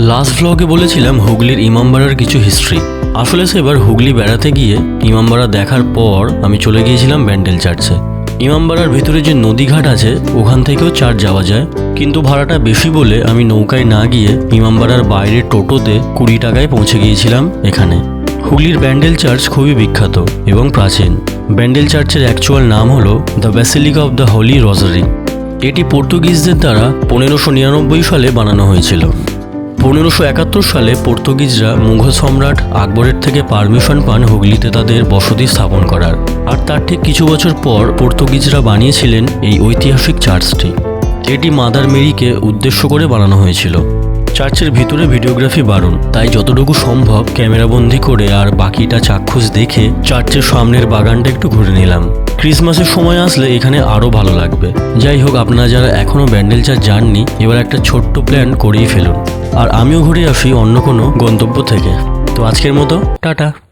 Last ভ্লগে বলেছিলাম হুগলির ইমামবাড়ার কিছু হিস্ট্রি। আসলে সেবার হুগলি বেড়াতে গিয়ে ইমামবাড়া দেখার পর আমি চলে গিয়েছিলাম ব্যান্ডেল চার্চে। ইমামবাড়ার ভিতরে যে নদীঘাট আছে ওখান থেকেও চার্চ যাওয়া যায়, কিন্তু ভাড়াটা বেশি বলে আমি নৌকায় না গিয়ে ইমামবাড়ার বাইরে টোটোতে 20 টাকায় পৌঁছে গিয়েছিলাম এখানে। হুগলির ব্যান্ডেল চার্চ খুবই বিখ্যাত এবং প্রাচীন। ব্যান্ডেল চার্চের অ্যাকচুয়াল নাম হলো the basilica of the Holi রোজারি। এটি পর্তুগিজদের দ্বারা 1599 সালে বানানো হয়েছিল। 1571 সালে পর্তুগিজরা মুঘল সম্রাট আকবরের থেকে পারমিশন পান হুগলিতে তাদের বসতি স্থাপন করার, আর তার ঠিক কিছু বছর পর পর্তুগিজরা বানিয়েছিলেন এই ঐতিহাসিক চার্চটি। এটি মাদার মেরিকে উদ্দেশ্য করে বানানো হয়েছিল। চার্চের ভিতরে ভিডিওগ্রাফি বারণ, তাই যতটুকু সম্ভব ক্যামেরাবন্দি করে আর বাকিটা চাক্ষুষ দেখে চার্চের সামনের বাগানটা একটু ঘুরে নিলাম। ক্রিসমাসের সময় আসলে এখানে আরও ভালো লাগবে। যাই হোক, আপনারা যারা এখনও ব্যান্ডেল চার্চ যাননি, এবার একটা ছোট্ট প্ল্যান করেই ফেলুন। আর আমিও ঘুরে আসি অন্য কোনো গন্তব্য থেকে। তো আজকের মতো টাটা।